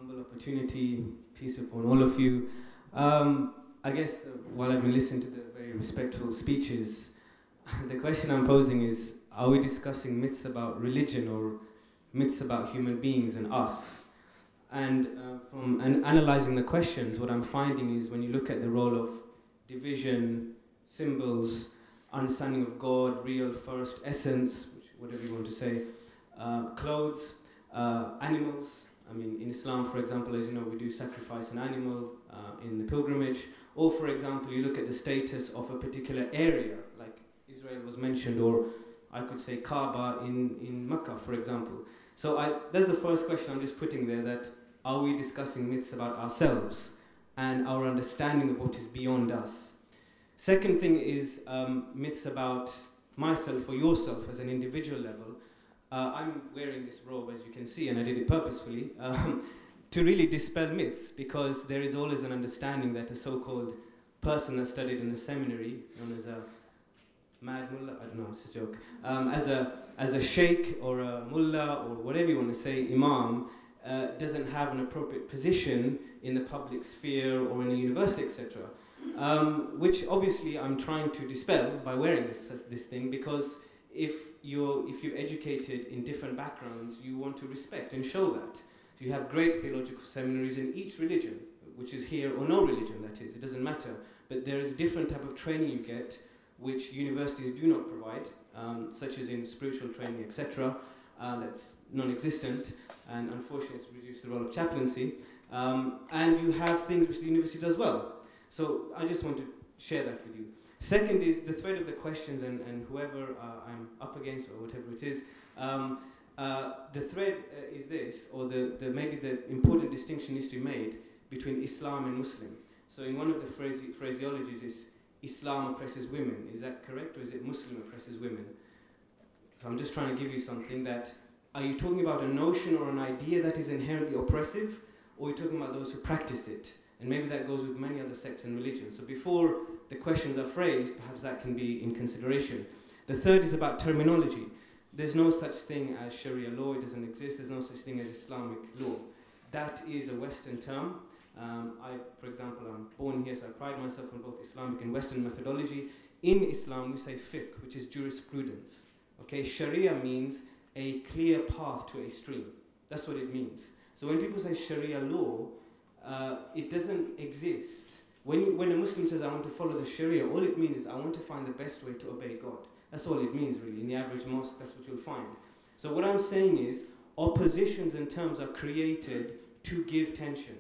humble opportunity, peace upon all of you. I guess while I've been listening to the very respectful speeches, the question I'm posing is, are we discussing myths about religion or myths about human beings and us? And from analyzing the questions, what I'm finding is when you look at the role of division, symbols, understanding of God, real first essence, whatever you want to say, clothes, animals. I mean, in Islam, for example, as you know, we do sacrifice an animal in the pilgrimage. Or, for example, you look at the status of a particular area, like Israel was mentioned, or I could say Kaaba in Mecca, for example. So that's the first question I'm just putting there, that are we discussing myths about ourselves and our understanding of what is beyond us? Second thing is myths about myself or yourself as an individual level. I'm wearing this robe, as you can see, and I did it purposefully, to really dispel myths, because there is always an understanding that a so-called person that studied in a seminary, known as a mad mullah, I don't know, it's a joke, as a sheikh or a mullah or whatever you want to say, imam, doesn't have an appropriate position in the public sphere or in a university, etc. Which obviously I'm trying to dispel by wearing this thing, because if you're educated in different backgrounds, you want to respect and show that. So you have great theological seminaries in each religion, which is here or no religion, that is, it doesn't matter. But there is a different type of training you get, which universities do not provide, such as in spiritual training, etc. That's non-existent, and unfortunately it's reduced the role of chaplaincy. And you have things which the university does well. So I just want to share that with you. Second is the thread of the questions, and whoever I'm up against or whatever it is, the thread is this, or maybe the important distinction needs to be made between Islam and Muslim. So in one of the phraseologies is Islam oppresses women. Is that correct, or is it Muslim oppresses women? So I'm just trying to give you something that, are you talking about a notion or an idea that is inherently oppressive, or are you talking about those who practice it? And maybe that goes with many other sects and religions. So before the questions are phrased, perhaps that can be in consideration. The third is about terminology. There's no such thing as Sharia law, it doesn't exist. There's no such thing as Islamic law. That is a Western term. For example, I'm born here, so I pride myself on both Islamic and Western methodology. In Islam, we say fiqh, which is jurisprudence. Okay, Sharia means a clear path to a stream. That's what it means. So when people say Sharia law, it doesn't exist. When a Muslim says, I want to follow the Sharia, all it means is I want to find the best way to obey God. That's all it means, really. In the average mosque, that's what you'll find. So what I'm saying is, oppositions and terms are created to give tension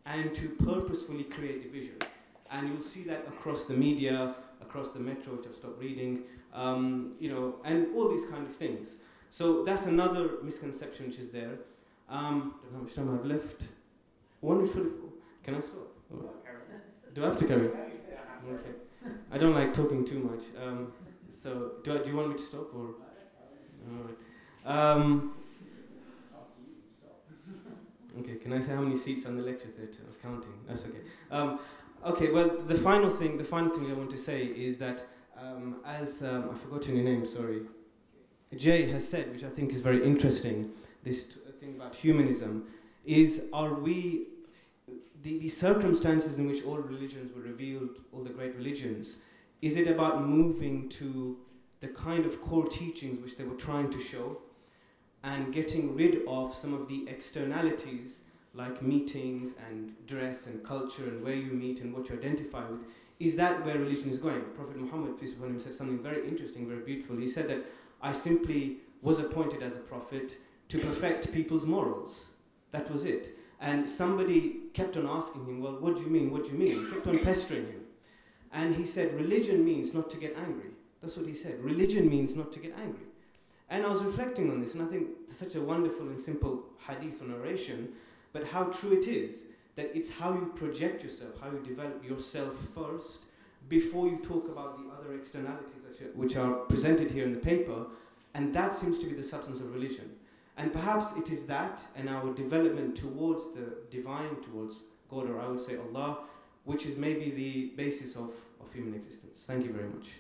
and to purposefully create division. And you'll see that across the media, across the metro, which I've stopped reading, you know, and all these kind of things. So that's another misconception which is there. Don't know how much time I have left. Wonderful. Can I stop? Oh. Do I have to carry? Okay. I don't like talking too much. So do you want me to stop, or? All right. Okay. Can I say how many seats on the lecture theatre? I was counting. That's okay. Okay. Well, the final thing I want to say is that as I've forgotten your name. Sorry. Jay has said, which I think is very interesting. This thing about humanism is: are we the circumstances in which all religions were revealed, all the great religions, is it about moving to the kind of core teachings which they were trying to show and getting rid of some of the externalities like meetings and dress and culture and where you meet and what you identify with? Is that where religion is going? Prophet Muhammad, peace be upon him, said something very interesting, very beautiful. He said that I simply was appointed as a prophet to perfect people's morals. That was it. And somebody kept on asking him, well, what do you mean? What do you mean? He kept on pestering him. And he said, religion means not to get angry. That's what he said. Religion means not to get angry. And I was reflecting on this, and I think it's such a wonderful and simple hadith or narration, but how true it is, that it's how you project yourself, how you develop yourself first, before you talk about the other externalities which are presented here in the paper, and that seems to be the substance of religion. And perhaps it is that and our development towards the divine, towards God, or I would say Allah, which is maybe the basis of human existence. Thank you very much.